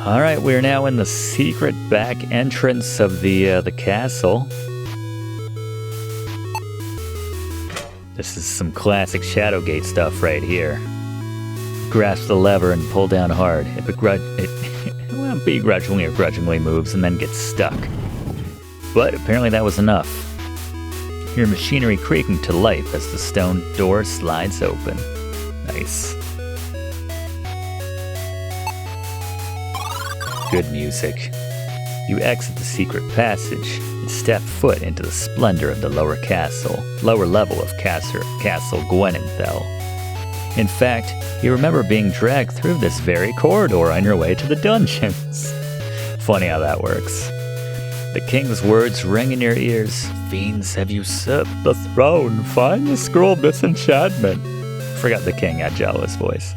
Alright, we're now in the secret back entrance of the castle. This is some classic Shadowgate stuff right here. Grasp the lever and pull down hard. If it begrudgingly or grudgingly moves and then gets stuck. But apparently that was enough. Hear machinery creaking to life as the stone door slides open. Nice. Good music. You exit the secret passage and step foot into the splendor of the lower level of Castle Gwynenthell. In fact, you remember being dragged through this very corridor on your way to the dungeons. Funny how that works. The king's words ring in your ears. Fiends have usurped the throne. Find the scroll of disenchantment. Forgot the king had jealous voice.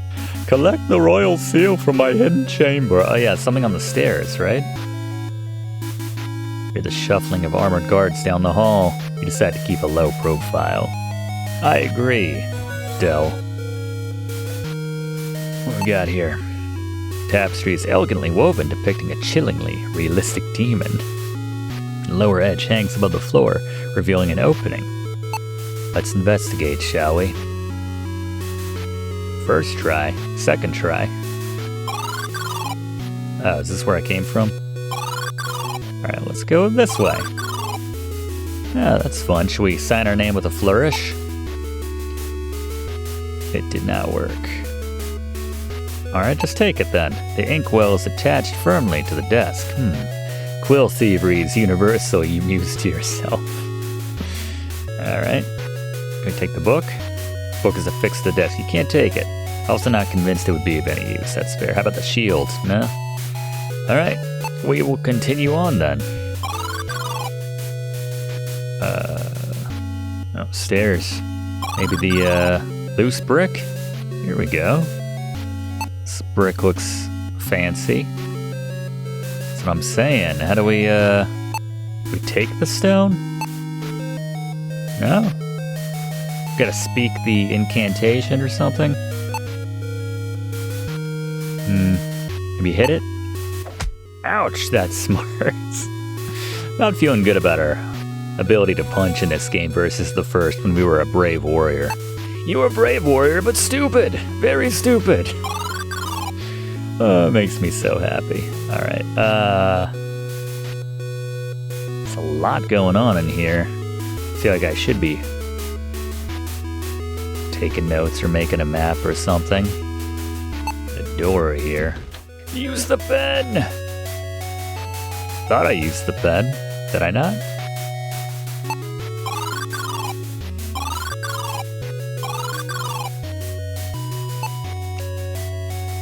Collect the royal seal from my hidden chamber. Oh yeah, something on the stairs, right? Hear the shuffling of armored guards down the hall. You decide to keep a low profile. I agree, Dell. What we got here? Tapestry is elegantly woven, depicting a chillingly realistic demon. The lower edge hangs above the floor, revealing an opening. Let's investigate, shall we? First try, second try. Oh, is this where I came from? Alright, let's go this way. Ah, that's fun. Should we sign our name with a flourish? It did not work. Alright, just take it then. The inkwell is attached firmly to the desk. Quill thievery is universal, you muse to yourself. Alright. Can I take the book? Book is affixed to the desk. You can't take it. Also not convinced it would be of any use. That's fair. How about the shield? No? Alright. We will continue on then. Oh, stairs. Maybe the loose brick? Here we go. This brick looks fancy. That's what I'm saying. How do we take the stone? No? Gotta speak the incantation or something? Maybe hit it? Ouch, that's smart. Not feeling good about our ability to punch in this game versus the first when we were a brave warrior. You were a brave warrior, but stupid. Very stupid. Oh, it makes me so happy. Alright, there's a lot going on in here. I feel like I should be taking notes or making a map or something. The door here. Use the pen! Thought I used the pen. Did I not?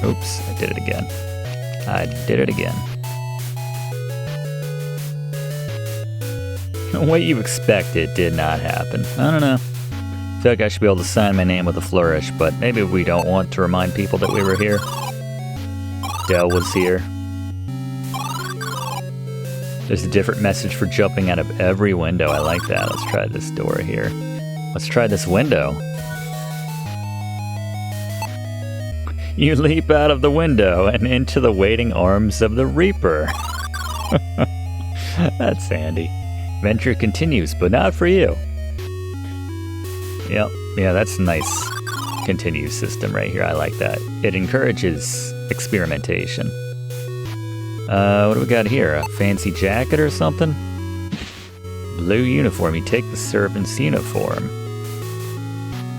Oops, I did it again. What you expected did not happen. I don't know. I feel like I should be able to sign my name with a flourish, but maybe we don't want to remind people that we were here. Dell was here. There's a different message for jumping out of every window. I like that. Let's try this door here. Let's try this window. You leap out of the window and into the waiting arms of the Reaper. That's handy. Venture continues, but not for you. Yep, yeah, that's a nice continue system right here. I like that. It encourages experimentation. What do we got here? A fancy jacket or something? Blue uniform. You take the servant's uniform.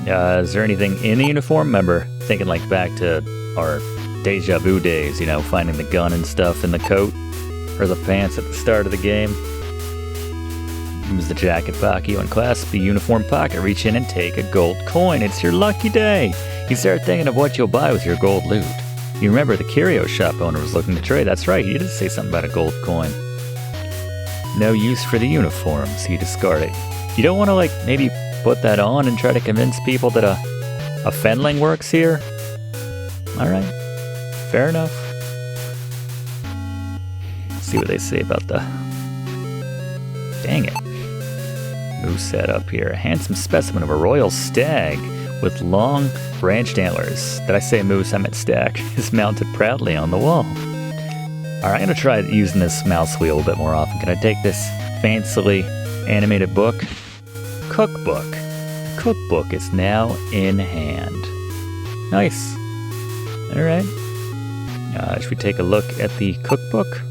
Is there anything in the uniform? Remember, thinking like back to our deja vu days, you know, finding the gun and stuff in the coat or the pants at the start of the game. Use the jacket pocket. You unclasp the uniform pocket, reach in and take a gold coin. It's your lucky day. You start thinking of what you'll buy with your gold loot. You remember the curio shop owner was looking to trade. That's right, he did say something about a gold coin. No use for the uniform, so you discard it. You don't want to, like, maybe put that on and try to convince people that a fenling works here? Alright, fair enough. Let's see what they say about the... Dang it. Moose head up here. A handsome specimen of a royal stag with long branched antlers. Did I say moose? I meant stag. Is mounted proudly on the wall. Alright, I'm gonna try using this mouse wheel a bit more often. Can I take this fancily animated book? Cookbook. Cookbook is now in hand. Nice. Alright. Should we take a look at the cookbook?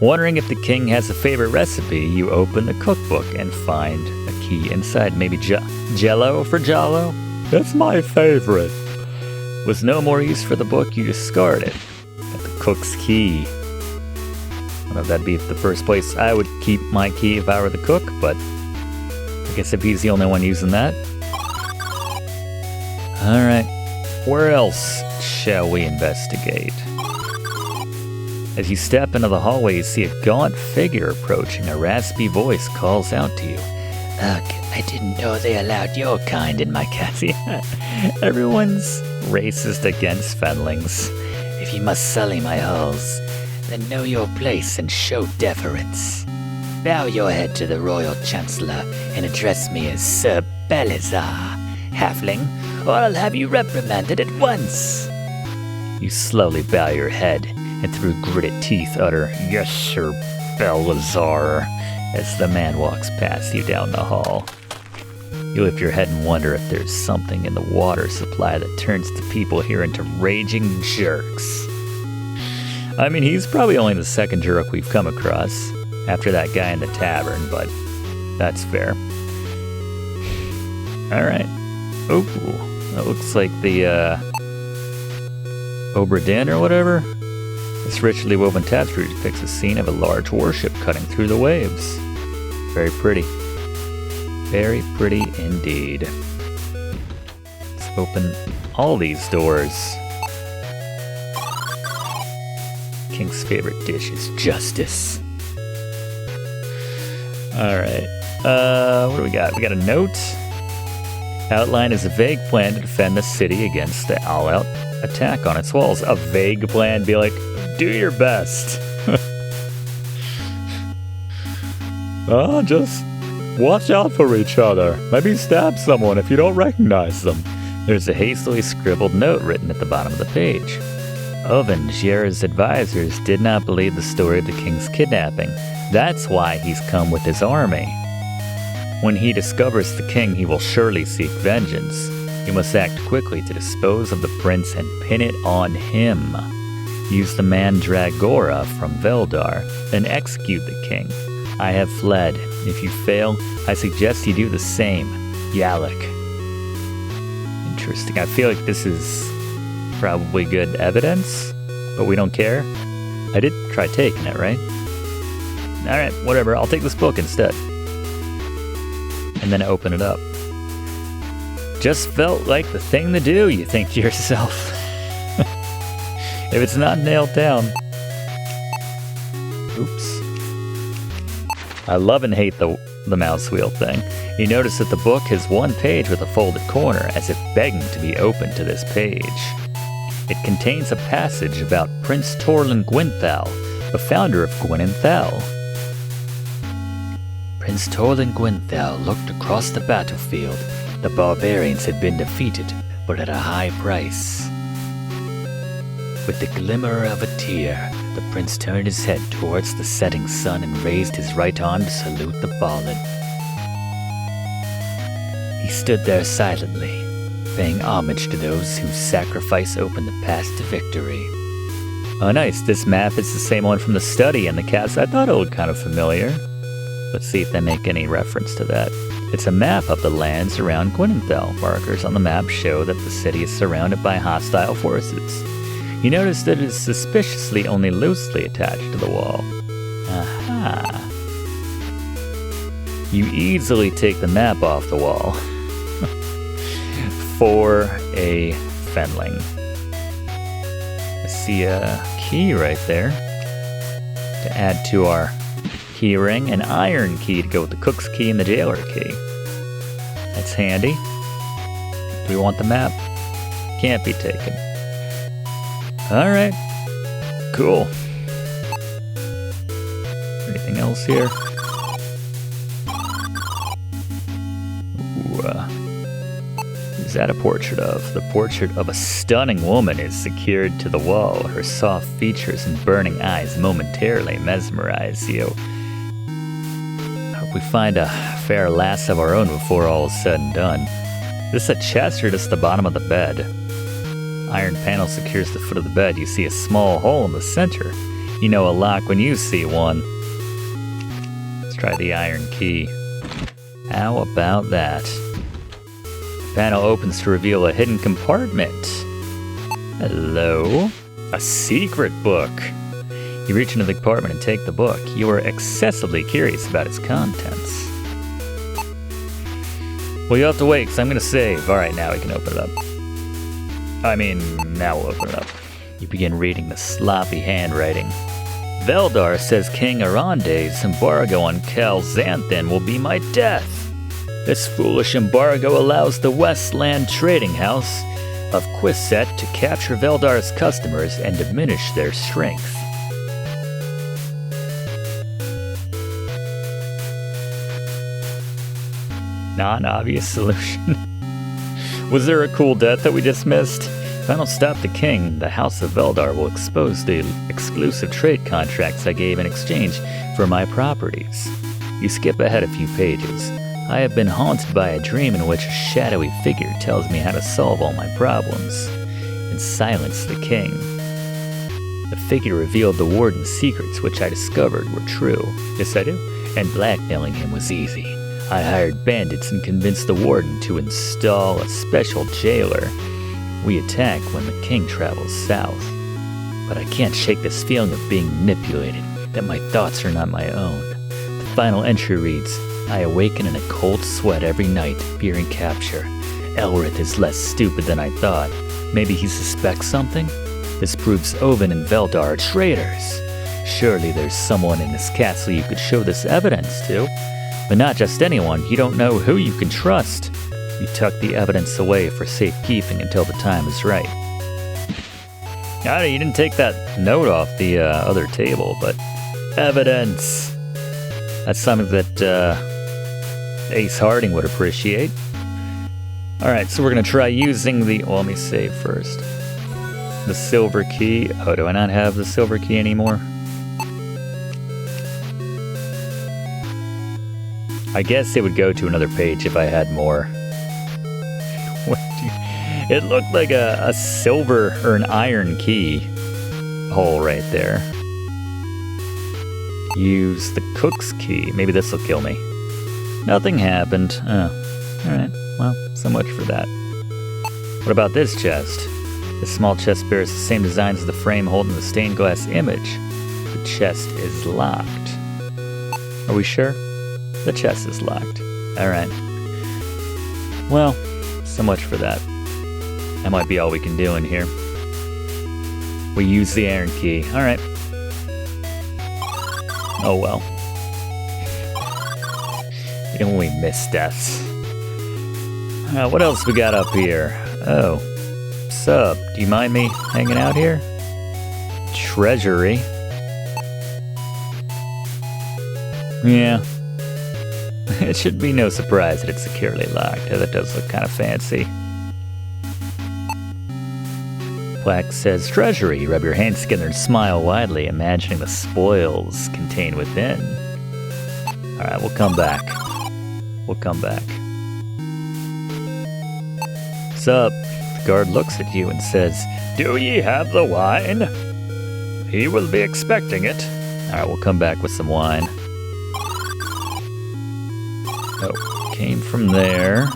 Wondering if the king has a favorite recipe, you open the cookbook and find a key inside. Maybe Jello for Jollo? That's my favorite. With no more use for the book, you discard it. Got the cook's key. I don't know if that'd be the first place I would keep my key if I were the cook, but I guess if he's the only one using that. Alright, where else shall we investigate? As you step into the hallway, you see a gaunt figure approaching. A raspy voice calls out to you. Ugh, I didn't know they allowed your kind in my castle. Everyone's racist against Fenlings. If you must sully my halls, then know your place and show deference. Bow your head to the Royal Chancellor and address me as Sir Belazar, halfling, or I'll have you reprimanded at once. You slowly bow your head and through gritted teeth utter, Yes, Sir Belazar, as the man walks past you down the hall. You lift your head and wonder if there's something in the water supply that turns the people here into raging jerks. I mean, he's probably only the second jerk we've come across, after that guy in the tavern, but that's fair. Alright. Oh, that looks like the, Obra Dinn or whatever? This richly woven tapestry depicts a scene of a large warship cutting through the waves. Very pretty. Very pretty indeed. Let's open all these doors. King's favorite dish is justice. Alright. What do we got? We got a note. Outline is a vague plan to defend the city against the all-out attack on its walls. A vague plan, be like, do your best. Just watch out for each other. Maybe stab someone if you don't recognize them. There's a hastily scribbled note written at the bottom of the page. Oven, Jier's advisors, did not believe the story of the king's kidnapping. That's why he's come with his army. When he discovers the king, he will surely seek vengeance. You must act quickly to dispose of the prince and pin it on him. Use the Mandragora from Veldar, then execute the king. I have fled. If you fail, I suggest you do the same. Yalak. Interesting. I feel like this is probably good evidence, but we don't care. I did try taking it, right? Alright, whatever. I'll take this book instead. And then open it up. Just felt like the thing to do, you think to yourself. If it's not nailed down. Oops. I love and hate the mouse wheel thing. You notice that the book has one page with a folded corner, as if begging to be opened to this page. It contains a passage about Prince Gwynenthell, the founder of Gwynenthell. Prince Gwynenthell looked across the battlefield. The barbarians had been defeated, but at a high price. With the glimmer of a tear, the prince turned his head towards the setting sun and raised his right arm to salute the fallen. He stood there silently, paying homage to those whose sacrifice opened the path to victory. Oh nice, this map is the same one from the study in the castle. I thought it looked kind of familiar. Let's see if they make any reference to that. It's a map of the lands around Gwynenthell. Markers on the map show that the city is surrounded by hostile forces. You notice that it is suspiciously only loosely attached to the wall. Aha. You easily take the map off the wall. For a Fenling. I see a key right there. To add to our key ring, an iron key to go with the cook's key and the jailer key. That's handy. Do we want the map? Can't be taken. Alright. Cool. Anything else here? Ooh, is that a portrait of? The portrait of a stunning woman is secured to the wall. Her soft features and burning eyes momentarily mesmerize you. Hope we find a fair lass of our own before all is said and done. This a chest or just the bottom of the bed? Iron panel secures the foot of the bed. You see a small hole in the center. You know a lock when you see one. Let's try the iron key. How about that? The panel opens to reveal a hidden compartment. Hello? A secret book. You reach into the compartment and take the book. You are excessively curious about its contents. Well, you'll have to wait, because I'm going to save. Alright, now we can open it up. Now we'll open it up. You begin reading the sloppy handwriting. Veldar says King Aronde's embargo on Calzanthan will be my death. This foolish embargo allows the Westland Trading House of Quisset to capture Veldar's customers and diminish their strength. Non-obvious solution. Was there a cool death that we just missed? If I don't stop the king, the House of Veldar will expose the exclusive trade contracts I gave in exchange for my properties. You skip ahead a few pages. I have been haunted by a dream in which a shadowy figure tells me how to solve all my problems and silence the king. The figure revealed the warden's secrets, which I discovered were true. Yes, I do. And blackmailing him was easy. I hired bandits and convinced the warden to install a special jailer. We attack when the king travels south. But I can't shake this feeling of being manipulated, that my thoughts are not my own. The final entry reads, I awaken in a cold sweat every night, fearing capture. Elrith is less stupid than I thought. Maybe he suspects something? This proves Oven and Veldar are traitors. Surely there's someone in this castle you could show this evidence to. But not just anyone, you don't know who you can trust. You tuck the evidence away for safekeeping until the time is right. You didn't take that note off the other table, but evidence. That's something that Ace Harding would appreciate. Alright, so we're going to try using the... Well, let me save first. The silver key. Oh, do I not have the silver key anymore? I guess it would go to another page if I had more. It looked like a silver or an iron key hole right there. Use the cook's key. Maybe this will kill me. Nothing happened. Oh, alright. Well, so much for that. What about this chest? This small chest bears the same design as the frame holding the stained glass image. The chest is locked. Are we sure? The chest is locked. Alright. Well, so much for that. That might be all we can do in here. We use the iron key. Alright. Oh well. We only miss deaths. What else we got up here? Oh. Sup, do you mind me hanging out here? Treasury. Yeah. It should be no surprise that it's securely locked. That does look kind of fancy. Plaque says, Treasury. You rub your hands together and smile widely, imagining the spoils contained within. Alright, we'll come back. We'll come back. Sup? The guard looks at you and says, Do ye have the wine? He will be expecting it. Alright, we'll come back with some wine. Oh, came from there.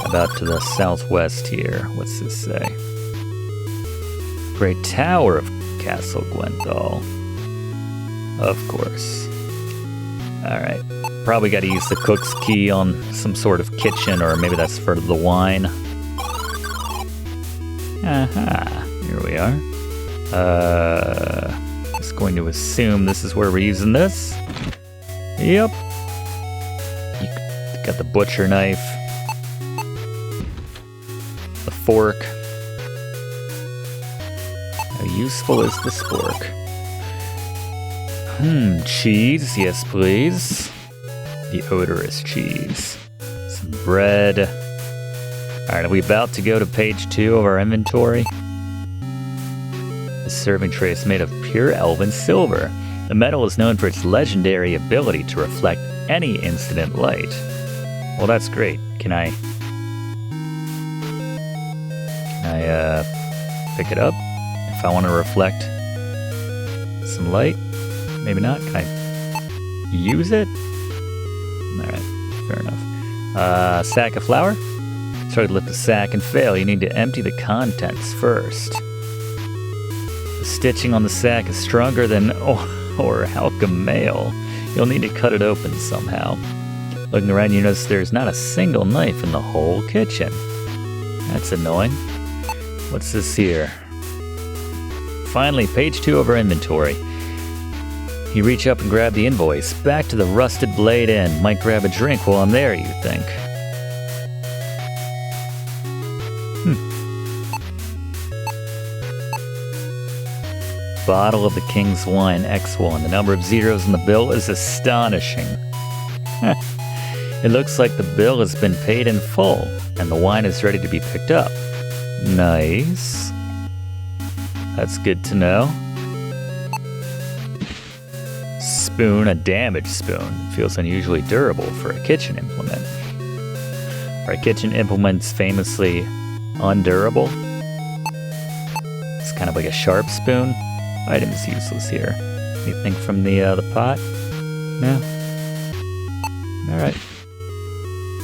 About to the southwest here. What's this say? Great Tower of Castle Gwynenthell. Of course. Alright. Probably got to use the cook's key on some sort of kitchen, or maybe that's for the wine. Aha. Here we are. Just going to assume this is where we're using this. Yep. You got the butcher knife. The fork. How useful is the spork? Cheese, yes please. The odorous cheese. Some bread. Alright, are we about to go to page 2 of our inventory? The serving tray is made of pure elven silver. The metal is known for its legendary ability to reflect any instant light. Well, that's great. Can I pick it up if I want to reflect some light? Maybe not. Can I use it? Alright, fair enough. Sack of flour? Try to lift the sack and fail. You need to empty the contents first. The stitching on the sack is stronger than or halcum mail. You'll need to cut it open somehow. Looking around, you notice there's not a single knife in the whole kitchen. That's annoying. What's this here? Finally, page 2 of our inventory. You reach up and grab the invoice. Back to the Rusted Blade Inn. Might grab a drink while I'm there, you think. Bottle of the King's Wine X1. The number of zeros in the bill is astonishing. It looks like the bill has been paid in full, and the wine is ready to be picked up. Nice. That's good to know. Spoon, a damaged spoon. Feels unusually durable for a kitchen implement. Are kitchen implements famously undurable? It's kind of like a sharp spoon. Item's useless here. Anything from the pot? No? Alright.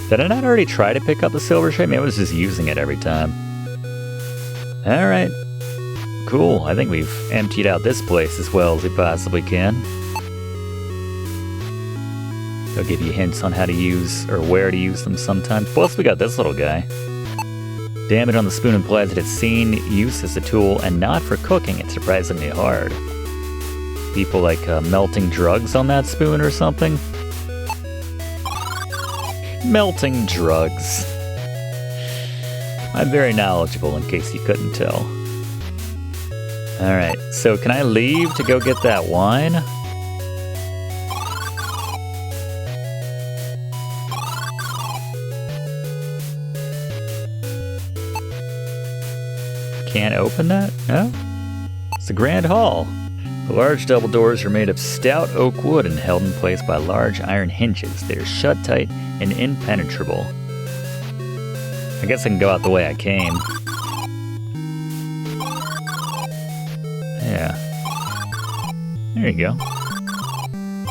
Did I not already try to pick up the silver tray? Maybe I was just using it every time. Alright. Cool. I think we've emptied out this place as well as we possibly can. They'll give you hints on how to use or where to use them sometimes. Plus we got this little guy. Damage on the spoon implies that it's seen use as a tool and not for cooking. It's surprisingly hard. People like melting drugs on that spoon or something? Melting drugs. I'm very knowledgeable in case you couldn't tell. Alright, so can I leave to go get that wine? Can't open that? No? It's the Grand Hall. The large double doors are made of stout oak wood and held in place by large iron hinges. They are shut tight and impenetrable. I guess I can go out the way I came. Yeah. There you go.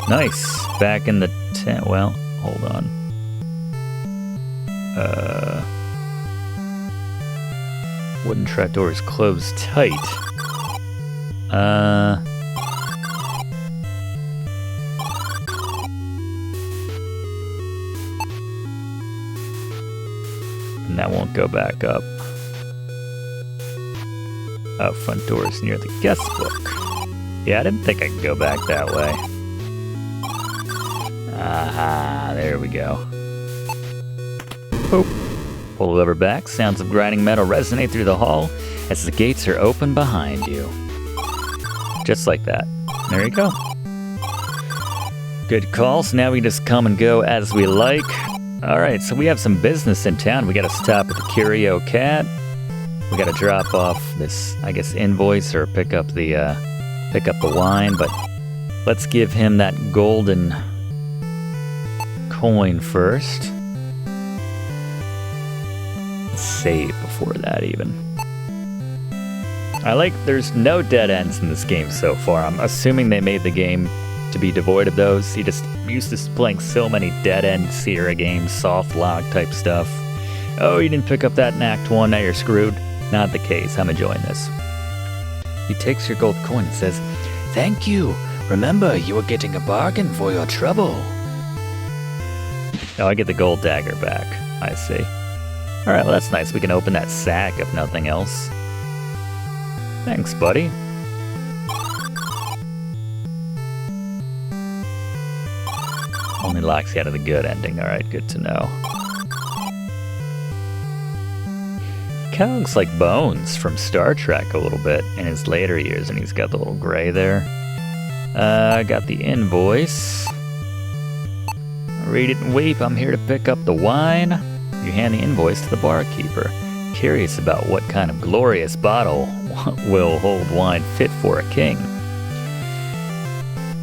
Nice. Back in the tent. Well, hold on. Wooden trapdoors closed tight. And that won't go back up. Oh, front door's near the guest book. Yeah, I didn't think I could go back that way. Aha, there we go. Boop. Pull the lever back. Sounds of grinding metal resonate through the hall as the gates are open behind you. Just like that. There you go. Good call. So now we just come and go as we like. Alright, so we have some business in town. We gotta stop at the Curio Cat. We gotta drop off this, I guess, invoice or pick up the wine, but let's give him that golden coin first. Save before that even. I like there's no dead ends in this game so far. I'm assuming they made the game to be devoid of those. You just used to playing so many dead end Sierra games, soft lock type stuff. Oh, you didn't pick up that in Act 1, now you're screwed. Not the case. I'm enjoying this. He takes your gold coin and says, "Thank you. Remember, you were getting a bargain for your trouble." Oh, I get the gold dagger back. I see. Alright, well that's nice. We can open that sack if nothing else. Thanks, buddy. Only locks you out of the good ending. Alright, good to know. Kind of looks like Bones from Star Trek a little bit in his later years, and he's got the little gray there. I got the invoice. Read it and weep. I'm here to pick up the wine. You hand the invoice to the barkeeper, curious about what kind of glorious bottle will hold wine fit for a king.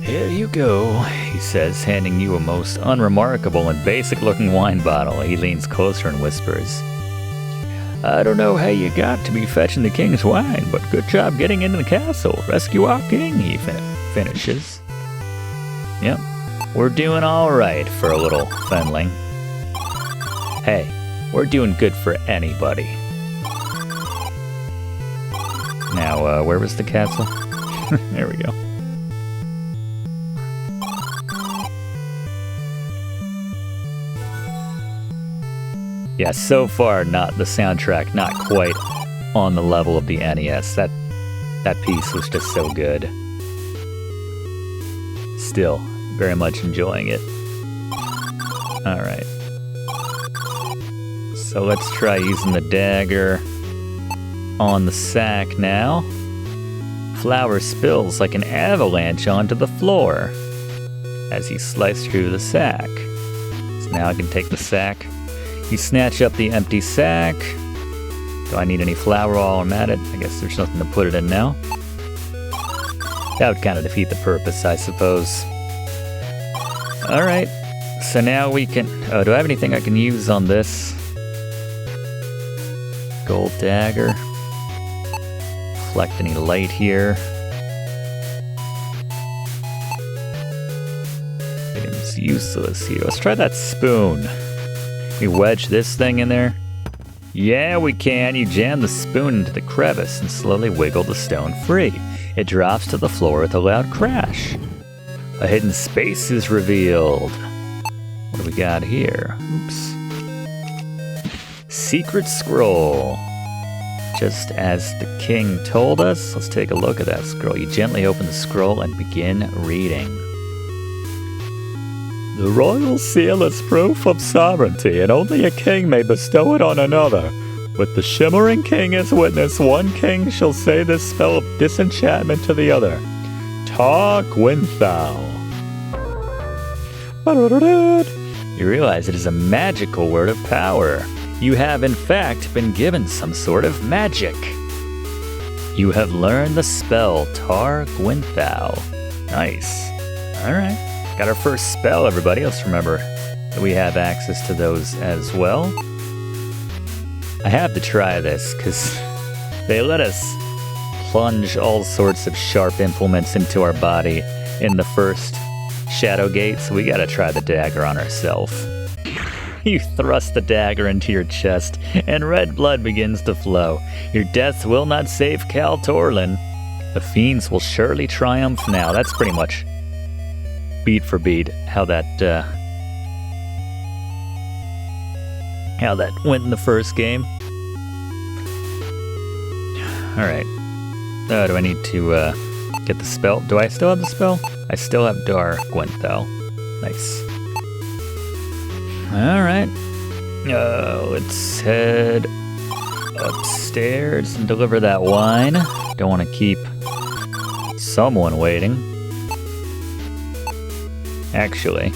Here you go, he says, handing you a most unremarkable and basic-looking wine bottle. He leans closer and whispers, I don't know how you got to be fetching the king's wine, but good job getting into the castle. Rescue our king, he finishes. Yep, we're doing all right for a little friendling. Hey, we're doing good for anybody. Now, where was the castle? There we go. Yeah, so far, the soundtrack not quite on the level of the NES. That piece was just so good. Still, very much enjoying it. Alright. So let's try using the dagger on the sack now. Flour spills like an avalanche onto the floor as you slice through the sack. So now I can take the sack. You snatch up the empty sack. Do I need any flour while I'm at it? I guess there's nothing to put it in now. That would kind of defeat the purpose, I suppose. Alright, so now we can... Oh, do I have anything I can use on this? Gold dagger. Reflect any light here. It's useless here. Let's try that spoon. We wedge this thing in there. Yeah, we can. You jam the spoon into the crevice and slowly wiggle the stone free. It drops to the floor with a loud crash. A hidden space is revealed. What do we got here? Oops. Secret scroll. Just as the king told us. Let's take a look at that scroll. You gently open the scroll and begin reading. The royal seal is proof of sovereignty, and only a king may bestow it on another. With the shimmering king as witness, one king shall say this spell of disenchantment to the other. Gwynenthell. You realize it is a magical word of power. You have, in fact, been given some sort of magic. You have learned the spell Gwynenthell. Nice. Alright. Got our first spell, everybody. Let's remember that we have access to those as well. I have to try this, because they let us plunge all sorts of sharp implements into our body in the first Shadowgate, so we gotta try the dagger on ourselves. You thrust the dagger into your chest, and red blood begins to flow. Your death will not save Cal Torlin. The fiends will surely triumph now. That's pretty much beat for beat how that went in the first game. Alright. Do I need to get the spell? Do I still have the spell? I still have Gwynenthell. Nice. Alright. Let's head upstairs and deliver that wine. Don't want to keep someone waiting. Actually,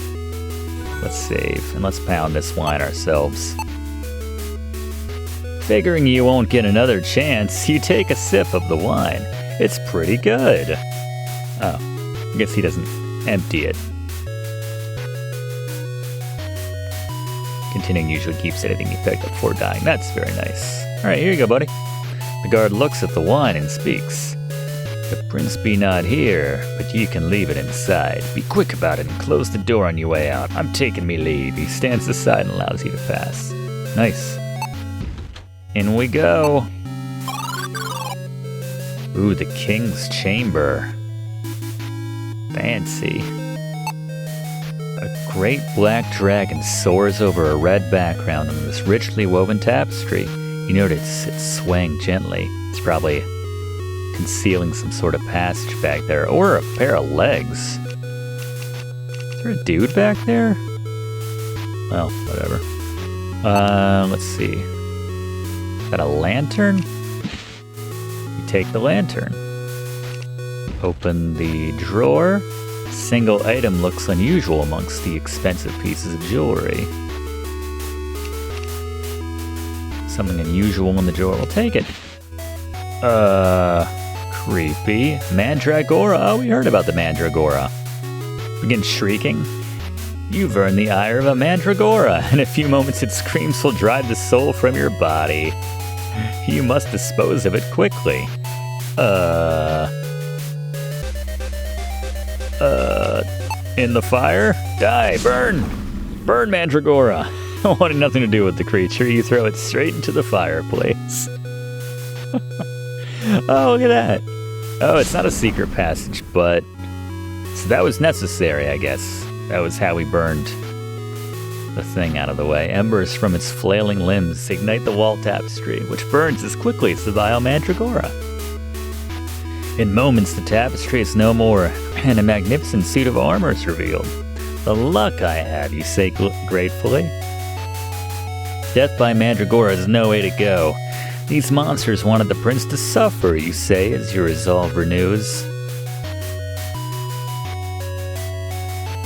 let's save, and let's pound this wine ourselves. Figuring you won't get another chance, you take a sip of the wine. It's pretty good. Oh, I guess he doesn't empty it. Continuing usually keeps anything you picked up before dying. That's very nice. Alright, here you go, buddy. The guard looks at the wine and speaks. The prince be not here, but you can leave it inside. Be quick about it and close the door on your way out. I'm taking me leave. He stands aside and allows you to pass. Nice. In we go. Ooh, the king's chamber. Fancy. A great black dragon soars over a red background on this richly woven tapestry. You notice it's swaying gently. It's probably concealing some sort of passage back there, or a pair of legs. Is there a dude back there? Well, whatever. Let's see. Got a lantern? You take the lantern. Open the drawer. Single item looks unusual amongst the expensive pieces of jewelry. Something unusual in the drawer. We'll take it. Creepy. Mandragora. Oh, we heard about the Mandragora. Begin shrieking. You've earned the ire of a Mandragora. In a few moments, its screams will drive the soul from your body. You must dispose of it quickly. In the fire? Die, burn! Burn, Mandragora! I wanted nothing to do with the creature. You throw it straight into the fireplace. Oh, look at that. Oh, it's not a secret passage, but... So that was necessary, I guess. That was how we burned the thing out of the way. Embers from its flailing limbs ignite the wall tapestry, which burns as quickly as the vile Mandragora. In moments, the tapestry is no more, and a magnificent suit of armor is revealed. The luck I have, you say gratefully. Death by Mandragora is no way to go. These monsters wanted the prince to suffer, you say, as your resolve renews.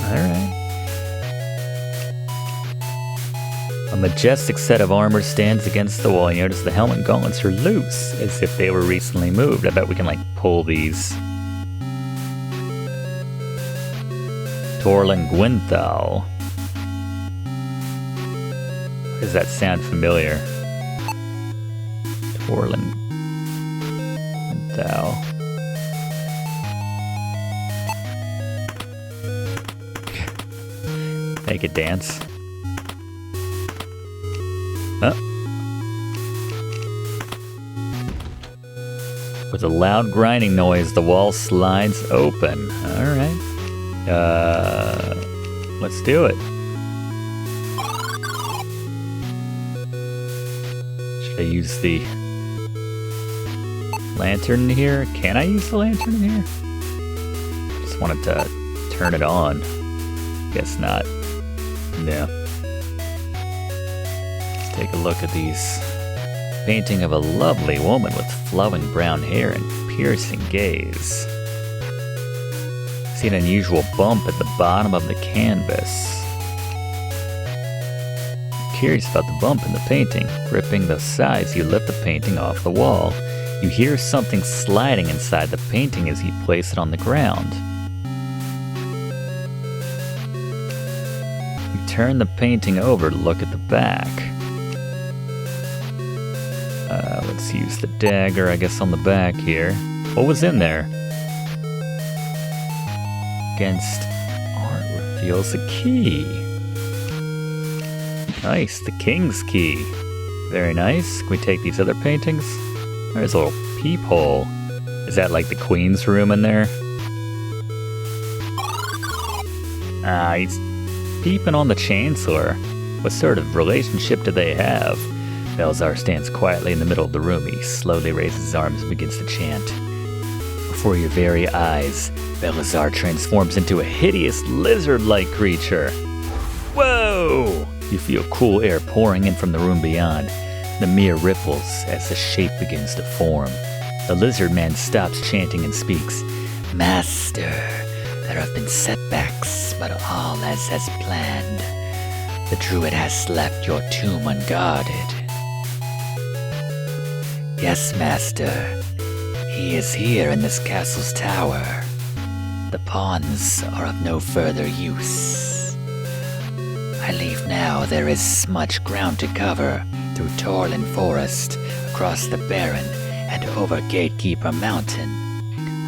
Alright. A majestic set of armor stands against the wall. You notice the helmet and gauntlets are loose, as if they were recently moved. I bet we can, pull these. Gwynenthell. Does that sound familiar? Gwynenthell. Make it dance. Huh? With a loud grinding noise, the wall slides open. Alright. Let's do it. Should I use the lantern here? Can I use the lantern in here? Just wanted to turn it on. Guess not. No. Let's take a look at these. Painting of a lovely woman with flowing brown hair and piercing gaze. See an unusual bump at the bottom of the canvas. I'm curious about the bump in the painting. Gripping the sides, you lift the painting off the wall. You hear something sliding inside the painting as you place it on the ground. You turn the painting over to look at the back. Let's use the dagger, I guess, on the back here. What was in there? Against art reveals a key. Nice, the king's key. Very nice. Can we take these other paintings? There's a little peephole. Is that like the queen's room in there? Ah, he's peeping on the chancellor. What sort of relationship do they have? Belzar stands quietly in the middle of the room. He slowly raises his arms and begins to chant. Before your very eyes, Belzar transforms into a hideous lizard-like creature. Whoa! You feel cool air pouring in from the room beyond. The mirror ripples as the shape begins to form. The lizard man stops chanting and speaks. Master, there have been setbacks, but all as planned. The druid has left your tomb unguarded. Yes, Master. He is here in this castle's tower. The pawns are of no further use. I leave now. There is much ground to cover through Torlin Forest, across the Barren, and over Gatekeeper Mountain.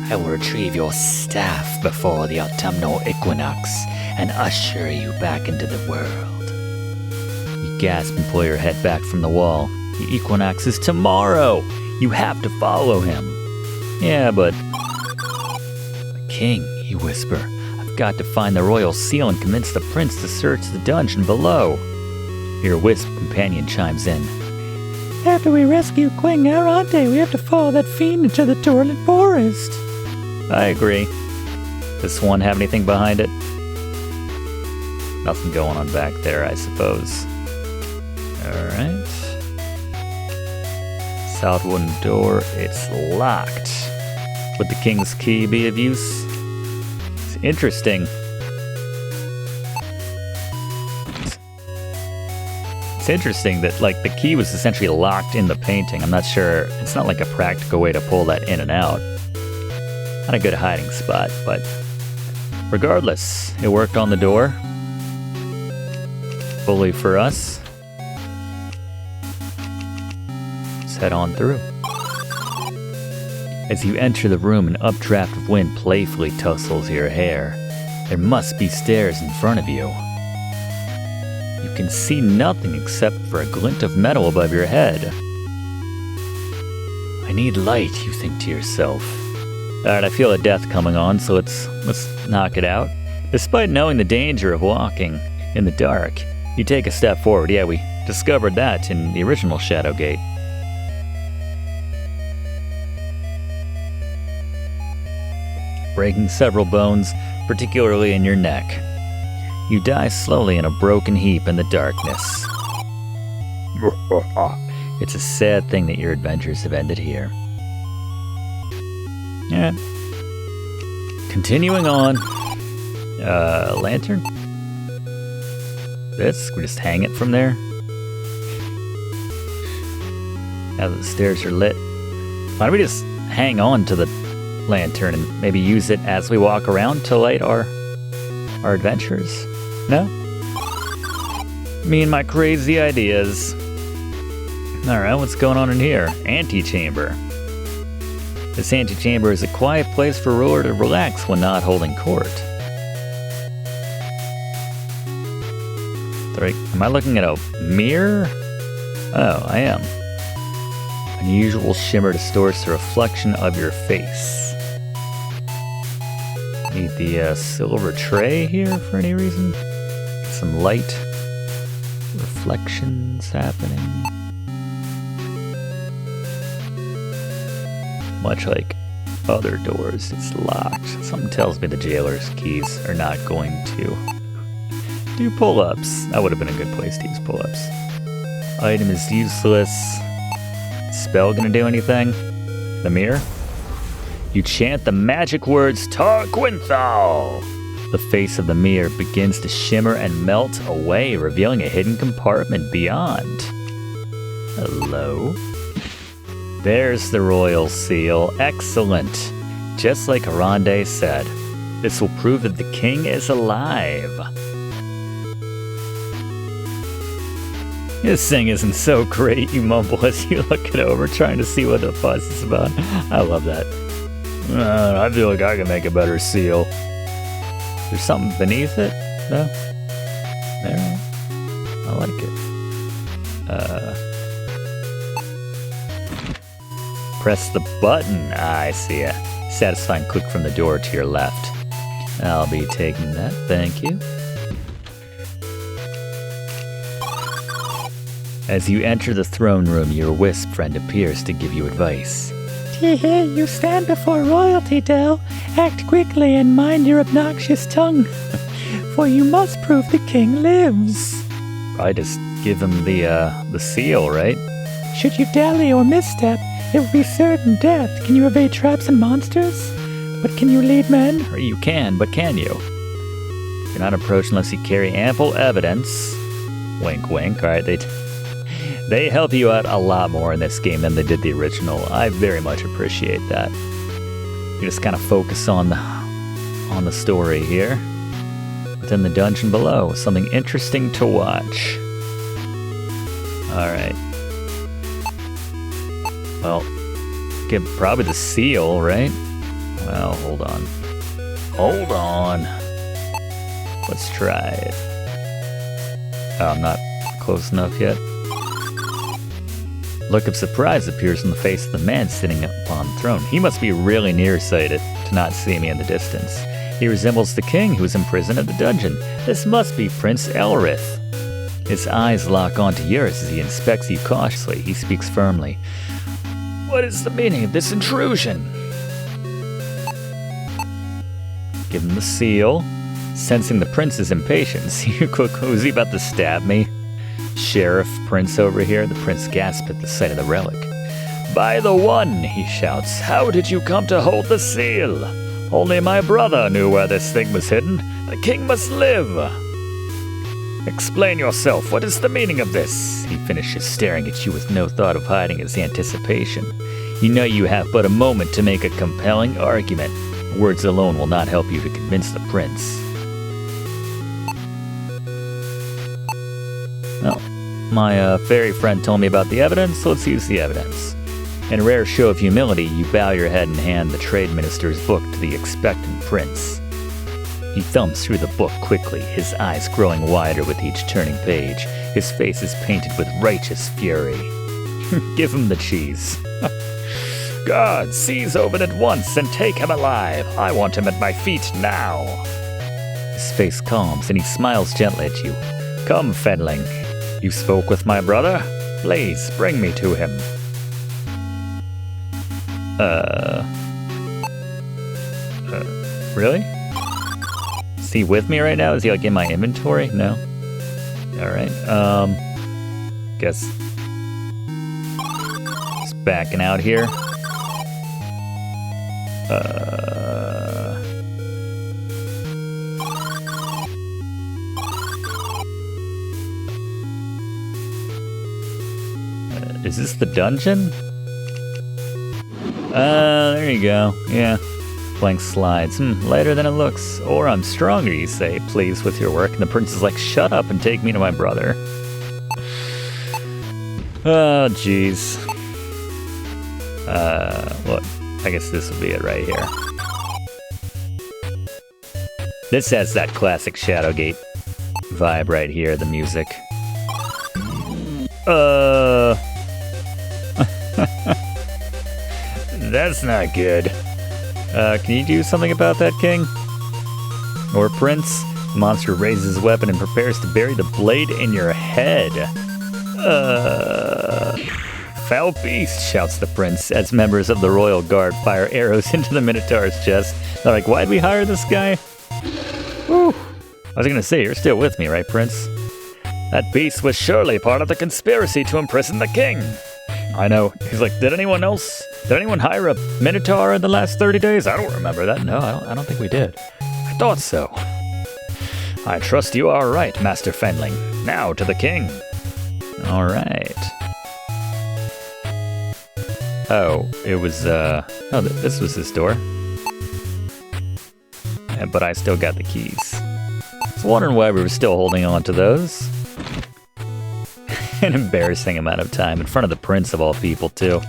I will retrieve your staff before the autumnal equinox and usher you back into the world. You gasp and pull your head back from the wall. The equinox is tomorrow! You have to follow him. Yeah, but... King, you whisper. I've got to find the royal seal and convince the prince to search the dungeon below. Your wisp companion chimes in. After we rescue King Aronde, we have to follow that fiend into the Torlin Forest. I agree. Does one have anything behind it? Nothing going on back there, I suppose. Alright. South wooden door, it's locked. Would the king's key be of use? It's interesting. It's interesting that, like, the key was essentially locked in the painting. I'm not sure. It's not like a practical way to pull that in and out. Not a good hiding spot, but regardless, it worked on the door. Fully for us. Let's head on through. As you enter the room, an updraft of wind playfully tussles your hair. There must be stairs in front of you. You can see nothing except for a glint of metal above your head. I need light, you think to yourself. Alright, I feel a death coming on, so let's knock it out. Despite knowing the danger of walking in the dark, you take a step forward. Yeah, we discovered that in the original Shadowgate. Breaking several bones, particularly in your neck. You die slowly in a broken heap in the darkness. It's a sad thing that your adventures have ended here. Yeah. Continuing on. Lantern? This? We just hang it from there? Now that the stairs are lit. Why don't we just hang on to the lantern and maybe use it as we walk around to light our adventures? No? Me and my crazy ideas. Alright, what's going on in here? Antichamber. This antechamber is a quiet place for a ruler to relax when not holding court. Am I looking at a mirror? Oh, I am. Unusual shimmer distorts the reflection of your face. Need the silver tray here for any reason? Some light reflections happening. Much like other doors, it's locked. Something tells me the jailer's keys are not going to do pull-ups. That would have been a good place to use pull-ups. Item is useless. Spell gonna do anything? The mirror? You chant the magic words, Castle Gwynenthell! The face of the mirror begins to shimmer and melt away, revealing a hidden compartment beyond. Hello? There's the royal seal. Excellent. Just like Aronde said, this will prove that the king is alive. This thing isn't so great, you mumble as you look it over, trying to see what the fuss is about. I love that. I feel like I can make a better seal. There's something beneath it? No? There. I like it. Press the button. I see a satisfying click from the door to your left. I'll be taking that, thank you. As you enter the throne room, your wisp friend appears to give you advice. You stand before royalty, Del. Act quickly and mind your obnoxious tongue, for you must prove the king lives. I just give him the seal, right? Should you dally or misstep, it will be certain death. Can you evade traps and monsters? But can you lead men? Or you can, but can you? You're not approached unless you carry ample evidence. Wink, wink. All right, they help you out a lot more in this game than they did the original. I very much appreciate that. You just kind of focus on the story here. Within the dungeon below, something interesting to watch. Alright. Well, get probably the seal, right? Well, hold on. Hold on. Let's try it. Oh, I'm not close enough yet. Look of surprise appears on the face of the man sitting upon the throne. He must be really nearsighted to not see me in the distance. He resembles the king who is imprisoned at the dungeon. This must be Prince Elrith. His eyes lock onto yours as he inspects you cautiously. He speaks firmly. What is the meaning of this intrusion? Give him the seal. Sensing the prince's impatience, who's he about to stab me? Sheriff Prince over here. The prince gasps at the sight of the relic. By the one, he shouts, how did you come to hold the seal? Only my brother knew where this thing was hidden. The king must live. Explain yourself. What is the meaning of this? He finishes, staring at you with no thought of hiding his anticipation. You know you have but a moment to make a compelling argument. Words alone will not help you to convince the prince. Oh, my fairy friend told me about the evidence, so let's use the evidence. In a rare show of humility, you bow your head and hand the trade minister's book to the expectant prince. He thumbs through the book quickly, his eyes growing wider with each turning page. His face is painted with righteous fury. Give him the cheese. God, seize Owen at once and take him alive. I want him at my feet now. His face calms and he smiles gently at you. Come, Fenling. You spoke with my brother? Please, bring me to him. Really? Is he with me right now? Is he like in my inventory? No? Alright, guess just backing out here. Is this the dungeon? There you go. Yeah. Blank slides. Lighter than it looks. Or I'm stronger, you say, pleased with your work. And the prince is like, shut up and take me to my brother. Oh, jeez. Look, I guess this will be it right here. This has that classic Shadowgate vibe right here, the music. That's not good. Can you do something about that, King? Or Prince? The monster raises his weapon and prepares to bury the blade in your head. Foul beast, shouts the prince, as members of the royal guard fire arrows into the Minotaur's chest. They're like, why'd we hire this guy? Whew. I was gonna say, you're still with me, right, Prince? That beast was surely part of the conspiracy to imprison the king. I know. He's like, did anyone hire a Minotaur in the last 30 days? I don't remember that. No, I don't think we did. I thought so. I trust you are right, Master Fenling. Now to the king. All right. Oh, it was, this was his door. Yeah, but I still got the keys. I was wondering why we were still holding on to those. An embarrassing amount of time in front of the prince of all people, too.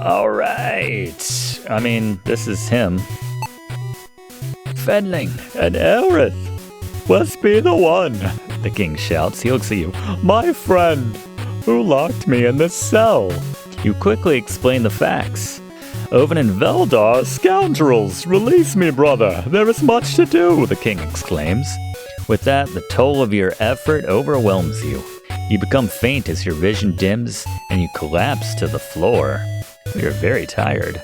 All right. I mean, this is him. Fenling and Aerith must be the one, the king shouts. He looks at you. My friend, who locked me in this cell. You quickly explain the facts. Owen and Veldar are scoundrels. Release me, brother. There is much to do, the king exclaims. With that, the toll of your effort overwhelms you. You become faint as your vision dims, and you collapse to the floor. You're very tired.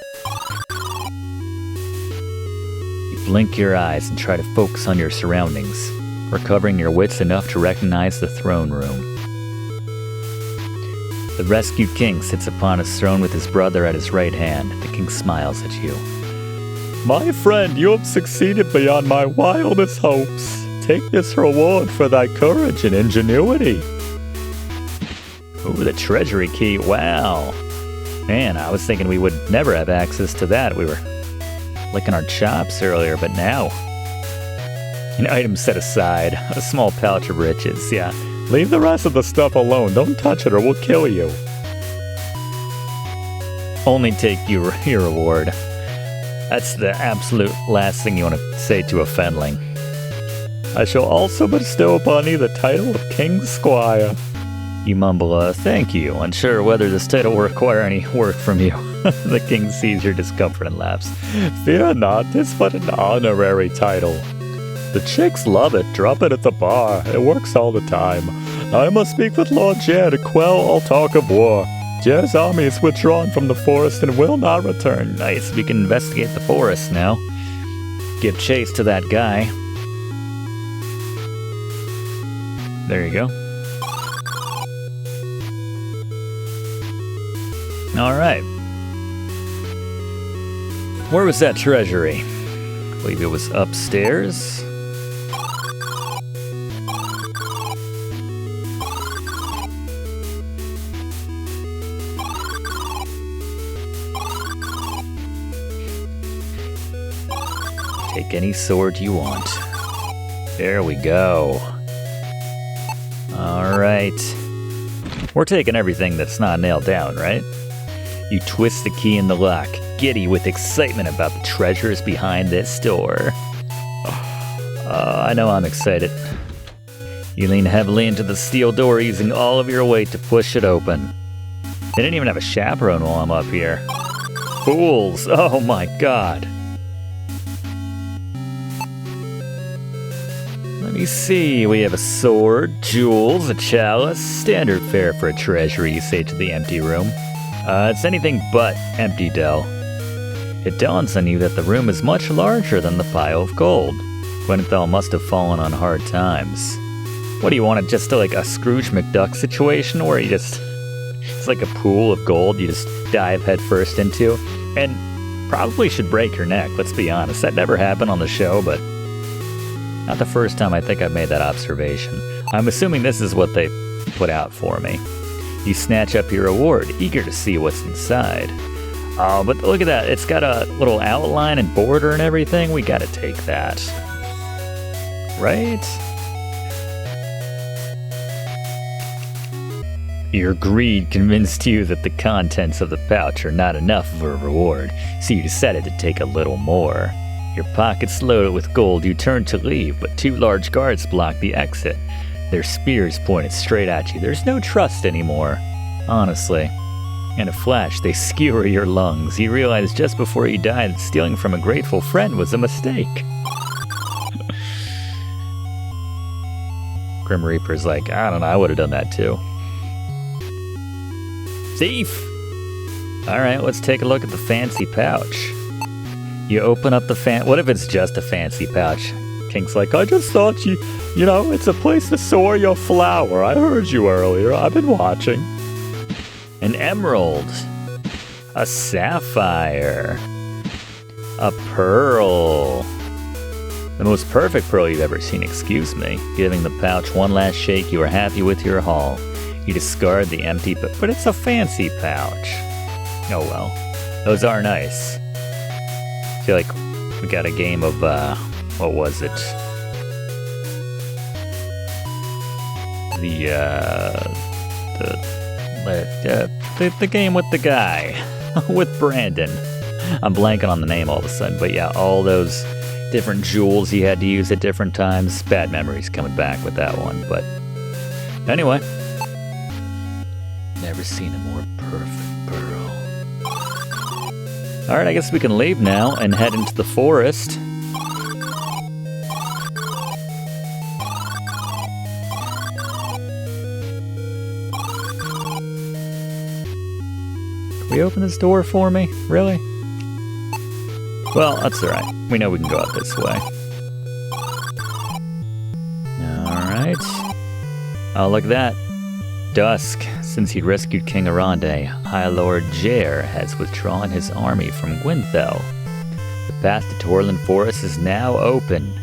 You blink your eyes and try to focus on your surroundings, recovering your wits enough to recognize the throne room. The rescued king sits upon his throne with his brother at his right hand. The king smiles at you. My friend, you have succeeded beyond my wildest hopes. Take this reward for thy courage and ingenuity. Ooh, the treasury key, wow. Man, I was thinking we would never have access to that. We were licking our chops earlier, but now. An item set aside, a small pouch of riches, yeah. Leave the rest of the stuff alone, don't touch it or we'll kill you. Only take your reward. That's the absolute last thing you want to say to a Fenling. I shall also bestow upon you the title of King's Squire. You mumble, thank you, unsure whether this title will require any work from you. The king sees your discomfort and laughs. Fear not, 'tis but an honorary title. The chicks love it, drop it at the bar, it works all the time. I must speak with Lord Jer to quell all talk of war. Jer's army is withdrawn from the forest and will not return. Nice, we can investigate the forest now. Give chase to that guy. There you go. Alright. Where was that treasury? I believe it was upstairs. Take any sword you want. There we go. Alright. We're taking everything that's not nailed down, right? You twist the key in the lock, giddy with excitement about the treasures behind this door. I know I'm excited. You lean heavily into the steel door, using all of your weight to push it open. They didn't even have a chaperone while I'm up here. Fools! Oh my god. Let me see. We have a sword, jewels, a chalice. Standard fare for a treasury, you say to the empty room. It's anything but empty, Dell. It dawns on you that the room is much larger than the pile of gold. Gwynenthell must have fallen on hard times. What do you want, just like a Scrooge McDuck situation where you just... It's like a pool of gold you just dive headfirst into? And probably should break your neck, let's be honest. That never happened on the show, but... Not the first time I think I've made that observation. I'm assuming this is what they put out for me. You snatch up your reward, eager to see what's inside. Oh, but look at that. It's got a little outline and border and everything. We gotta take that. Right? Your greed convinced you that the contents of the pouch are not enough of a reward, so you decided to take a little more. Your pockets loaded with gold, you turned to leave, but two large guards blocked the exit. Their spears pointed straight at you. There's no trust anymore, honestly. In a flash, they skewer your lungs. You realize just before you died that stealing from a grateful friend was a mistake. Grim Reaper's like, I don't know, I would have done that too. Thief! Alright, let's take a look at the fancy pouch. You open up the what if it's just a fancy pouch? King's like, I just thought you know, it's a place to store your flour. I heard you earlier. I've been watching. An emerald. A sapphire. A pearl. The most perfect pearl you've ever seen, excuse me. Giving the pouch one last shake, you are happy with your haul. You discard the empty, but it's a fancy pouch. Oh well. Those are nice. I feel like we got a game of, what was it? The game with the guy. With Brandon. I'm blanking on the name all of a sudden, but yeah, all those different jewels he had to use at different times. Bad memories coming back with that one, but anyway. Never seen a more perfect pearl. Alright, I guess we can leave now and head into the forest. Can we open this door for me? Really? Well, that's alright. We know we can go up this way. Alright. Oh, look at that. Dusk. Since he'd rescued King Aronde, High Lord Jair has withdrawn his army from Gwynenthell. The path to Torland Forest is now open.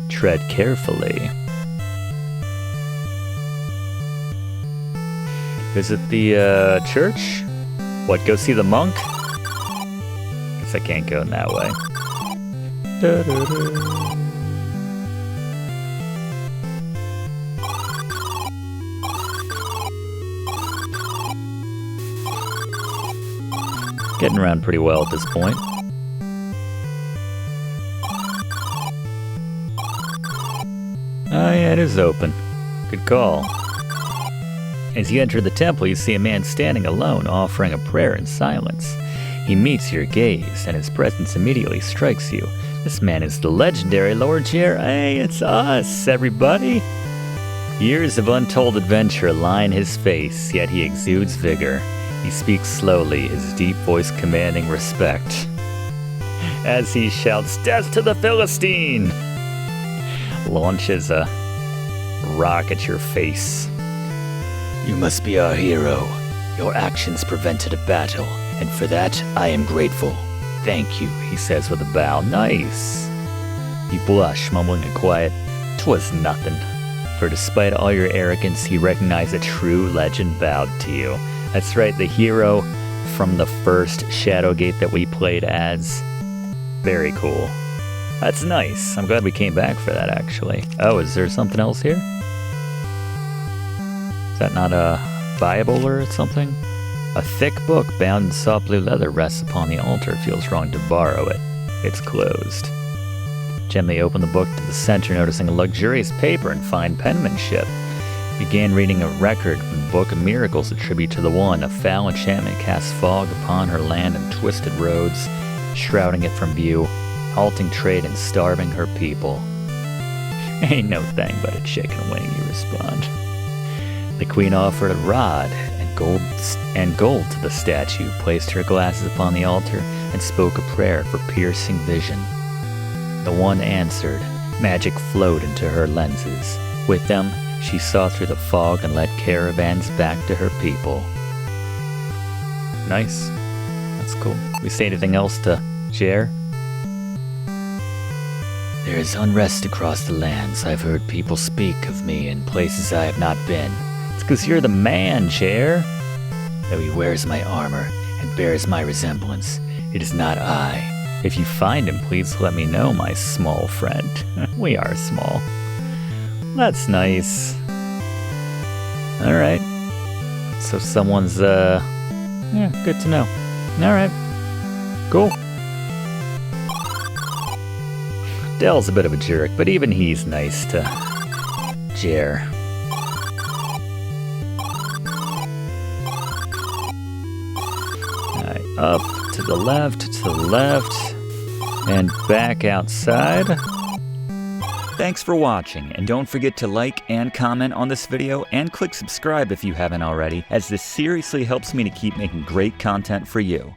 Tread carefully. Visit the church? What, go see the monk? Guess I can't go in that way. Da-da-da. Getting around pretty well at this point. Oh yeah, it is open. Good call. As you enter the temple, you see a man standing alone, offering a prayer in silence. He meets your gaze, and his presence immediately strikes you. This man is the legendary Lord Jair. Hey, it's us, everybody! Years of untold adventure line his face, yet he exudes vigor. He speaks slowly, his deep voice commanding respect. As he shouts, "Death to the Philistine!" Launches a rock at your face. You must be our hero. Your actions prevented a battle, and for that I am grateful. Thank you, he says with a bow. Nice. You blush, mumbling a quiet, "'Twas nothing." For despite all your arrogance, he recognized a true legend bowed to you. That's right, the hero from the first Shadowgate that we played as. Very cool. That's nice. I'm glad we came back for that, actually. Oh, is there something else here? Is that not a Bible or something? A thick book bound in soft blue leather rests upon the altar. Feels wrong to borrow it. It's closed. Gently open the book to the center, noticing a luxurious paper and fine penmanship. Began reading a record from the Book of Miracles, a tribute to the One. A foul enchantment casts fog upon her land and twisted roads, shrouding it from view, halting trade and starving her people. Ain't no thing but a chicken wing, you respond. The queen offered a rod and gold to the statue, placed her glasses upon the altar, and spoke a prayer for piercing vision. The One answered. Magic flowed into her lenses. With them, she saw through the fog and led caravans back to her people. Nice. That's cool. We say anything else to Jer? There is unrest across the lands. I've heard people speak of me in places I have not been. It's 'cause you're the man, Jer. Though he wears my armor and bears my resemblance, it is not I. If you find him, please let me know, my small friend. We are small. That's nice. Alright. So someone's, yeah, good to know. Alright. Cool. Dell's a bit of a jerk, but even he's nice to Jer. Alright, up to the left, and back outside. Thanks for watching, and don't forget to like and comment on this video, and click subscribe if you haven't already, as this seriously helps me to keep making great content for you.